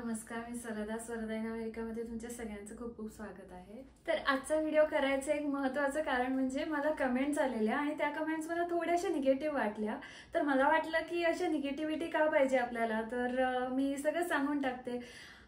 नमस्कार, मी स्वरदा इन अमेरिकामध्ये तुमच्या सगळ्यांचं खूप खूप स्वागत आहे। तर आजचा व्हिडिओ करायचं एक महत्त्वाचं कारण म्हणजे मला कमेंट्स आलेल्या आणि त्या कमेंट्स मला थोड्याशा निगेटिव्ह वाटल्या। तर मला वाटलं की अशा निगेटिव्हिटी का पाहिजे आपल्याला, तर मी सगळं सांगून टाकते।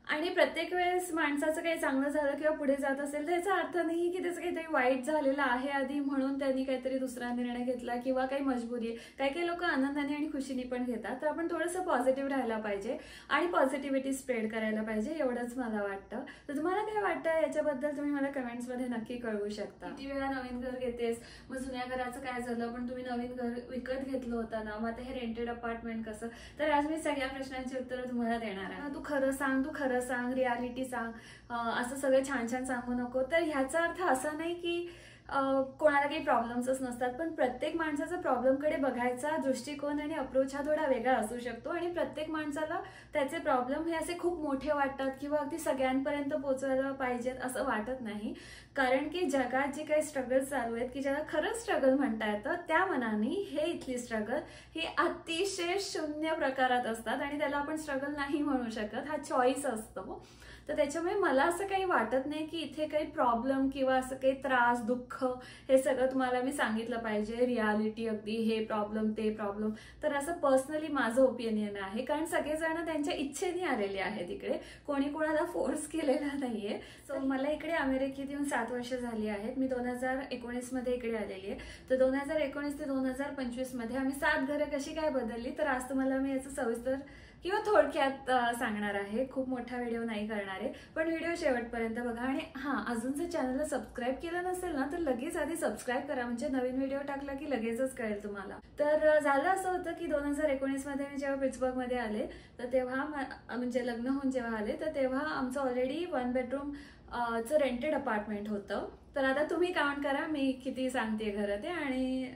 आणि प्रत्येक वेळेस माणसाचं काही चांगलं झालं किंवा पुढे जात असेल तर याचा अर्थ नाही की त्याचं काहीतरी वाईट झालेलं आहे आधी म्हणून त्यांनी काहीतरी दुसरा निर्णय घेतला किंवा काही मजबुरी आहे। काही काही लोक आनंदाने आणि खुशीने पण घेतात। तर आपण थोडंसं पॉझिटिव्ह राहायला पाहिजे आणि पॉझिटिव्हिटी स्प्रेड करायला पाहिजे, एवढंच मला वाटतं। तर तुम्हाला काय वाटतं याच्याबद्दल तुम्ही मला कमेंट्समध्ये नक्की कळवू शकता। किती वेळा नवीन घर घेतेस, मग जुन्या घराचं काय झालं, पण तुम्ही नवीन घर विकत घेतलं होतं ना, मग आता हे रेंटेड अपार्टमेंट कसं। तर आज मी सगळ्या प्रश्नांची उत्तरं तुम्हाला देणार आहे। तू खरं सांग, रियालिटी सांग, असं सगळं छान छान सांगू नको। तर ह्याचा अर्थ असा नाही की कोणाला काही प्रॉब्लेम्सच नसतात, पण प्रत्येक माणसाचा प्रॉब्लेमकडे बघायचा दृष्टिकोन आणि अप्रोच हा थोडा वेगळा असू शकतो आणि प्रत्येक माणसाला त्याचे प्रॉब्लेम हे असे खूप मोठे वाटतात किंवा अगदी सगळ्यांपर्यंत पोहोचवायला पाहिजेत असं वाटत नाही। कारण की जगात जे काही स्ट्रगल चालू आहेत की ज्याला खरंच स्ट्रगल म्हणता येतं, त्या मनाने हे इथली स्ट्रगल ही अतिशय शून्य प्रकारात असतात आणि त्याला आपण स्ट्रगल नाही म्हणू शकत, हा चॉईस असतो। तर त्याच्यामुळे मला असं काही वाटत नाही की इथे काही प्रॉब्लेम किंवा असं काही त्रास दुःख हे सगळं तुम्हाला मी सांगितलं पाहिजे, रियालिटी अगदी हे प्रॉब्लेम ते प्रॉब्लेम। तर असं पर्सनली माझं ओपिनियन आहे, कारण सगळेजण त्यांच्या इच्छेने आलेले आहेत इकडे, कोणी कोणाला फोर्स केलेला नाहीये। सो मला इकडे अमेरिकेत येऊन 7 वर्ष झाली आहेत। मी 2019 मध्ये इकडे आलेली आहे। तर 2019 ते 2025 मध्ये आम्ही 7 घरं कशी काय बदलली, तर आज तुम्हाला मी याचं सविस्तर किंवा थोडक्यात सांगणार आहे। खूप मोठा व्हिडिओ नाही करणार आहे, पण व्हिडिओ शेवटपर्यंत बघा। आणि हां, अजून जर चॅनलला सबस्क्राईब केलं नसेल ना, तर लगेच आधी सबस्क्राईब करा, म्हणजे नवीन व्हिडिओ टाकला की लगेचच कळेल तुम्हाला। तर झालं असं होतं की 2019 मध्ये मी जेव्हा पिट्सबर्गमध्ये आले, तर तेव्हा म्हणजे लग्न होऊन जेव्हा आले, तर तेव्हा आमचं ऑलरेडी 1 बेडरूम चं रेंटेड अपार्टमेंट होतं। तर आता तुम्ही काउंट करा मी किती सांगते घरं ते, आणि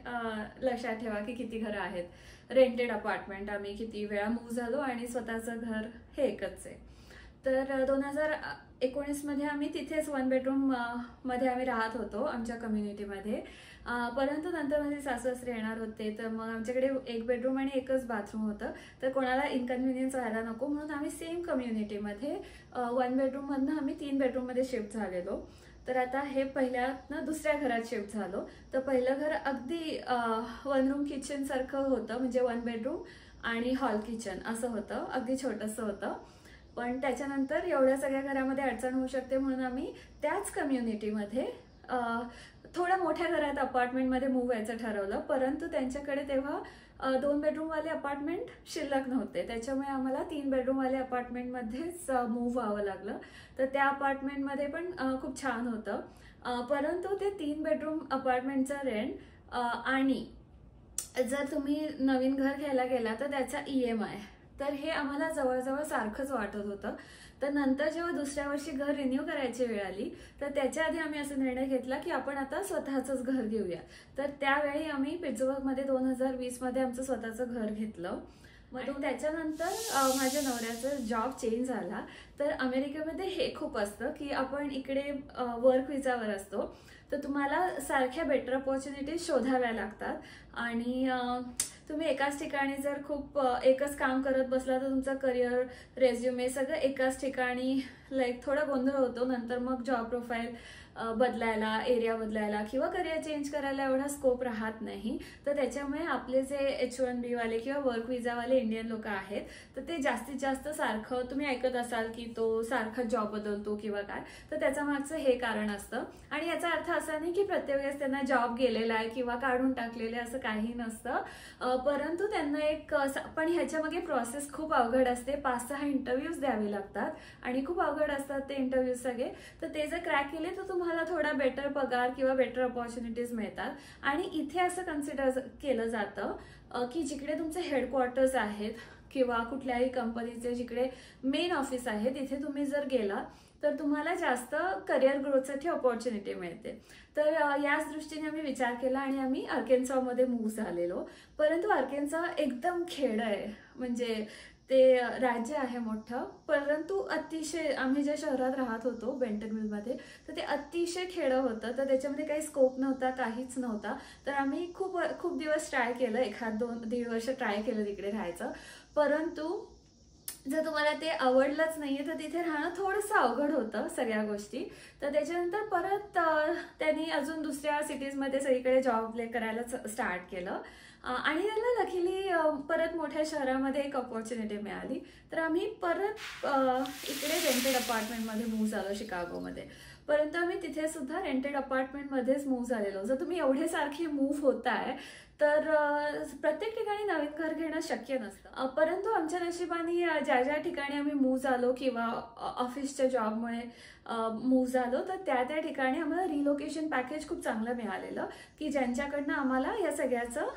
लक्षात ठेवा की किती घरं आहेत। रेंटेड अपार्टमेंट आम्ही किती वेळा मूव्ह झालो आणि स्वतःचं घर हे एकच आहे। तर 2019 मध्ये आम्ही तिथेच 1 बेडरूम मध्ये आम्ही राहत होतो आमच्या कम्युनिटीमध्ये। परंतु नंतर माझे सासू सासरे येणार होते, तर मग आमच्याकडे 1 बेडरूम आणि एकच बाथरूम होतं। तर कोणाला इनकन्व्हिनियन्स व्हायला नको म्हणून आम्ही सेम कम्युनिटीमध्ये 1 बेडरूम मधनं आम्ही 3 बेडरूम मध्ये शिफ्ट झालेलो। तर आता हे पहिल्यानं दुसऱ्या घरात शिफ्ट झालो। तर पहिलं घर अगदी 1 रूम किचन सारखं होतं, म्हणजे 1 बेडरूम आणि हॉल किचन असं होतं, अगदी छोटंसं होतं। पण त्याच्यानंतर एवढ्या सगळ्या घरामध्ये अडचण होऊ शकते म्हणून आम्ही त्याच कम्युनिटीमध्ये थोड्या मोठ्या घरात अपार्टमेंटमध्ये मूव्ह व्हायचं ठरवलं। परंतु त्यांच्याकडे तेव्हा 2 बेडरूम वाले अपार्टमेंट शिल्लक नव्हते, त्याच्यामुळे आम्हाला 3 बेडरूम वाले अपार्टमेंटमध्येच मूव्ह व्हावं लागलं। तर त्या अपार्टमेंटमध्ये पण खूप छान होतं, परंतु ते 3 बेडरूम अपार्टमेंटचं रेंट आणि जर तुम्ही नवीन घर घ्यायला गेला तर त्याचा EMI, तर हे आम्हाला जवळजवळ सारखंच वाटत होतं। तर नंतर जेव्हा दुसऱ्या वर्षी घर रिन्यू करायची वेळ आली, तर त्याच्या आधी आम्ही असा निर्णय घेतला की आपण आता स्वतःचंच घर घेऊया। तर त्यावेळी आम्ही पिट्सबर्गमध्ये 2020 मध्ये आमचं स्वतःचं घर घेतलं। मग त्याच्यानंतर माझ्या नवऱ्याचा जॉब चेंज झाला। तर अमेरिकेमध्ये हे खूप असतं की आपण इकडे वर्क विजावर असतो, तर तुम्हाला सारख्या बेटर अपॉर्च्युनिटीज शोधाव्या लागतात आणि तुम्ही एकाच ठिकाणी जर खूप एकच काम करत बसला तर तुमचं करिअर रेझ्युमे सगळं एकाच ठिकाणी थोडा गोंधळ होतो। नंतर मग जॉब प्रोफाईल बदलायला, एरिया बदलायला किंवा करिअर चेंज करायला एवढा स्कोप राहत नाही। तर त्याच्यामुळे आपले जे H1B वाले किंवा वर्क विजावाले इंडियन लोक आहेत, तर ते जास्तीत जास्त सारखं तुम्ही ऐकत असाल की तो सारखा जॉब बदलतो किंवा काय, तर त्याच्या मागचं हे कारण असतं। आणि याचा अर्थ असा नाही की प्रत्येक वेळेस त्यांना जॉब गेलेला आहे किंवा काढून टाकलेले असं काही नसतं, परंतु त्यांना एक पण ह्याच्यामागे प्रोसेस खूप अवघड असते। 5-6 इंटरव्ह्यूज द्यावे लागतात आणि खूप अवघड असतात ते इंटरव्ह्यूज सगळे। तर ते जर क्रॅक केले तर तुम्हाला थोडा बेटर पगार किंवा बेटर अपॉर्च्युनिटीज मिळतात। आणि इथे असं कन्सिडर केलं जातं की जिकडे तुमचे हेडक्वार्टर्स आहेत किंवा कुठल्याही कंपनीचे जिकडे मेन ऑफिस आहे, तिथे तुम्ही जर गेला तर तुम्हाला जास्त करिअर ग्रोथसाठी अपॉर्च्युनिटी मिळते। तर याच दृष्टीने आम्ही विचार केला आणि आम्ही आर्केन्सॉमध्ये मूव्ह झालेलो। परंतु आर्केन्सॉ एकदम खेड आहे, म्हणजे ते राज्य आहे मोठं, परंतु अतिशय आम्ही ज्या शहरात राहत होतो बेंटनविलमध्ये, तर ते अतिशय खेडं होतं। तर त्याच्यामध्ये काही स्कोप नव्हता, काहीच नव्हता। तर आम्ही खूप दिवस ट्राय केलं, 1-2-1.5 वर्ष ट्राय केलं तिकडे राहायचं, परंतु जर तुम्हाला ते आवडलंच नाहीये तर तिथे राहणं थोडंसं अवघड होतं सगळ्या गोष्टी. तर त्याच्यानंतर परत त्यांनी अजून दुसऱ्या सिटीजमध्ये सगळीकडे जॉब करायला स्टार्ट केलं आणि त्याला लकीली परत मोठ्या शहरामध्ये एक अपॉर्च्युनिटी मिळाली. तर आम्ही परत इकडे रेंटेड अपार्टमेंटमध्ये मूव्ह झालो शिकागोमध्ये. परंतु आम्ही तिथे सुद्धा रेंटेड अपार्टमेंटमध्येच मूव्ह झालेलो. जर तुम्ही एवढे सारखे मूव्ह होताय तर प्रत्येक ठिकाणी नवीन घर घेणं शक्य नसतं. परंतु आमच्या नशिबाने ज्या ज्या ठिकाणी आम्ही मूव्ह झालो किंवा ऑफिसच्या जॉबमुळे मूव्ह झालो तर त्या ठिकाणी आम्हाला रिलोकेशन पॅकेज खूप चांगलं मिळालेलं की ज्यांच्याकडनं आम्हाला या सगळ्याचं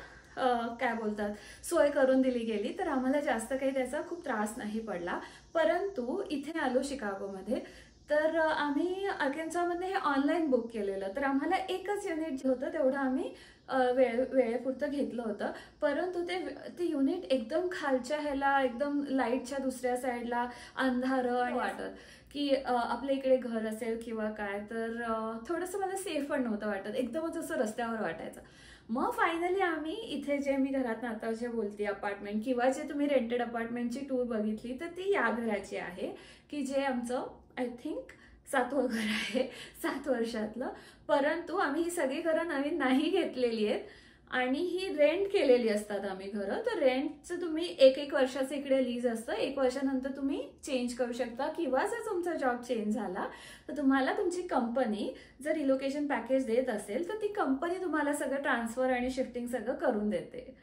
काय बोलतात सोय करून दिली गेली. तर आम्हाला जास्त काही त्याचा खूप त्रास नाही पडला. परंतु इथे आलो शिकागोमध्ये तर आम्ही आर्कान्सामध्ये हे ऑनलाईन बुक केलेलं. तर आम्हाला एकच युनिट जे होतं तेवढं आम्ही वेळेपुरतं घेतलं होतं. परंतु ते युनिट एकदम खालच्या ह्याला एकदम लाईटच्या दुसऱ्या साईडला अंधारं आणि वाटत की आपल्या इकडे घर असेल किंवा काय तर थोडंसं मला सेफ पण नव्हतं वाटत. एकदमच असं रस्त्यावर वाटायचं. मग फायनली आम्ही इथे जे मी घरात आता जे बोलते अपार्टमेंट किंवा जे तुम्ही रेंटेड अपार्टमेंटची टूर बघितली तर ती या घराची आहे की जे आमचं आय थिंक 7वं घर आहे 7 वर्षातलं. परंतु आम्ही ही सगळी घरं नवीन नाही घेतलेली आहेत आणि ही रेंट केलेली असतात आम्ही घरं. तर रेंटचं तुम्ही एक वर्षाचं इकडे लीज असतं. 1 वर्षानंतर तुम्ही चेंज करू शकता किंवा जर तुमचा जॉब चेंज झाला तर तुम्हाला तुमची कंपनी जर रिलोकेशन पॅकेज देत असेल तर ती कंपनी तुम्हाला सगळं ट्रान्सफर आणि शिफ्टिंग सगळं करून देते.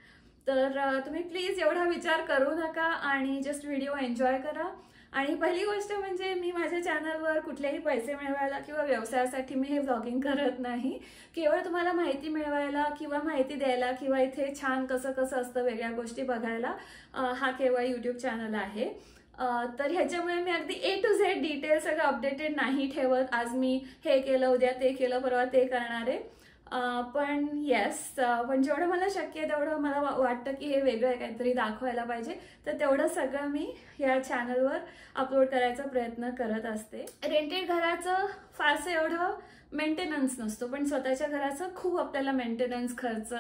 तर तुम्ही प्लीज एवढा विचार करू नका आणि जस्ट व्हिडिओ एन्जॉय करा. आणि पहिली गोष्ट म्हणजे मी माझ्या चॅनलवर कुठलेही पैसे मिळवायला किंवा व्यवसायासाठी मी हे व्लॉगिंग करत नाही. केवळ तुम्हाला माहिती मिळवायला किंवा माहिती द्यायला किंवा इथे छान कसं कसं असतं वेगळ्या गोष्टी बघायला हा केवळ यूट्यूब चॅनल आहे. तर ह्याच्यामुळे मी अगदी A to Z डिटेल सगळं अपडेटेड नाही ठेवत. आज मी हे केलं उद्या ते केलं परवा ते करणार आहे. पण येस पण जेवढं मला शक्य आहे तेवढं मला वाटतं की हे वेगळं काहीतरी दाखवायला पाहिजे. तर तेवढं सगळं मी या चॅनलवर अपलोड करायचा प्रयत्न करत असते. रेंटेड घराचं फारसं एवढं मेंटेनन्स नसतो पण स्वतःच्या घराचं खूप आपल्याला मेंटेनन्स खर्च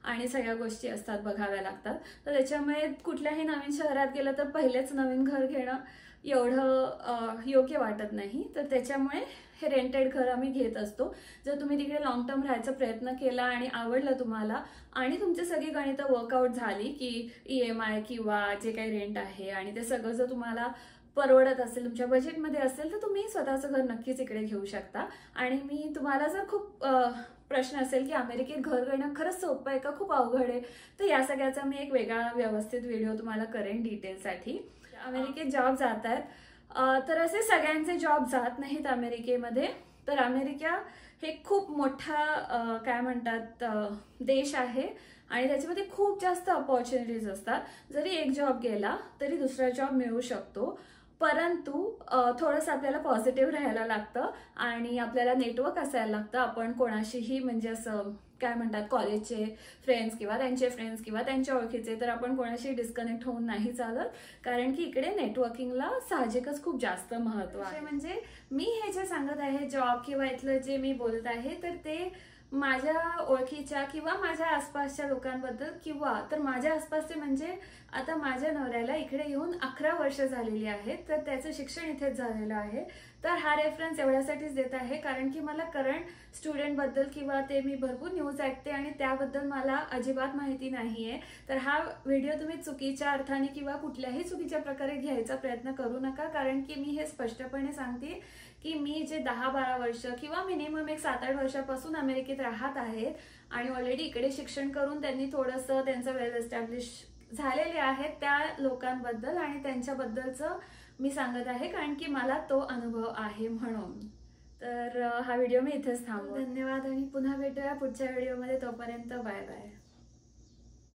आणि सगळ्या गोष्टी असतात बघाव्या लागतात. तर त्याच्यामुळे कुठल्याही नवीन शहरात गेलं तर पहिलेच नवीन घर घेणं एवढं योग्य वाटत नाही. तर त्याच्यामुळे हे रेंटेड घर आम्ही घेत असतो. जर तुम्ही तिकडे लॉंग टर्म राहायचा प्रयत्न केला आणि आवडलं तुम्हाला आणि तुमची सगळी गणितं वर्कआउट झाली की EMI किंवा जे काही रेंट आहे आणि ते सगळं जर तुम्हाला परवडत असेल तुमच्या बजेटमध्ये असेल तर तुम्ही स्वतःचं घर नक्कीच इकडे घेऊ शकता. आणि मी तुम्हाला जर खूप प्रश्न असेल की अमेरिकेत घर घेणं खरंच सोपं आहे का खूप अवघड आहे तर या सगळ्याचा मी एक वेगळा व्यवस्थित व्हिडिओ तुम्हाला करेन डिटेलसाठी. अमेरिकेत जॉब जात आहेत तर असे सगळ्यांचे जॉब जात नाहीत अमेरिकेमध्ये. तर अमेरिका हे खूप मोठा काय म्हणतात देश आहे आणि त्याच्यामध्ये खूप जास्त अपॉर्च्युनिटीज असतात. जरी एक जॉब गेला तरी दुसरा जॉब मिळू शकतो. परंतु थोडंसं आपल्याला पॉझिटिव्ह राहायला लागतं आणि आपल्याला नेटवर्क असायला लागतं. आपण कोणाशीही म्हणजे असं काय म्हणतात कॉलेजचे फ्रेंड्स किंवा त्यांचे फ्रेंड्स किंवा त्यांच्या ओळखीचे तर आपण कोणाशी डिस्कनेक्ट होऊन नाही चालत. कारण की इकडे नेटवर्किंगला साहजिकच खूप जास्त महत्त्व आहे. म्हणजे मी हे जे सांगत आहे जॉब किंवा इथलं जे मी बोलत आहे तर ते माझ्या ओळखीच्या किंवा माझ्या आसपासच्या लोकांबद्दल किंवा तर माझ्या आसपासचे म्हणजे आता माझ्या नवऱ्याला इकडे येऊन 11 वर्ष झालेली आहेत. तर त्याचं शिक्षण इथेच झालेलं आहे. तर हा रेफरन्स एवढ्यासाठीच देत आहे कारण की मला करंट स्टुडंटबद्दल किंवा ते मी भरपूर न्यूज ऐकते आणि त्याबद्दल मला अजिबात माहिती नाही आहे. तर हा व्हिडिओ तुम्ही चुकीच्या अर्थाने किंवा कुठल्याही चुकीच्या प्रकारे घ्यायचा प्रयत्न करू नका. कारण की मी हे स्पष्टपणे सांगते की मी जे 10-12 वर्ष किंवा मिनिमम एक 7-8 वर्षापासून अमेरिकेत राहत आहेत आणि ऑलरेडी इकडे शिक्षण करून त्यांनी थोडंसं त्यांचं वेल एस्टॅब्लिश झालेले आहेत त्या लोकांबद्दल आणि त्यांच्याबद्दलचं मी सांगत आहे कारण की मला तो अनुभव आहे म्हणून. तर हा व्हिडिओ मी इथेच थांबवते. धन्यवाद आणि पुन्हा भेटूया पुढच्या व्हिडिओमध्ये. तोपर्यंत बाय बाय.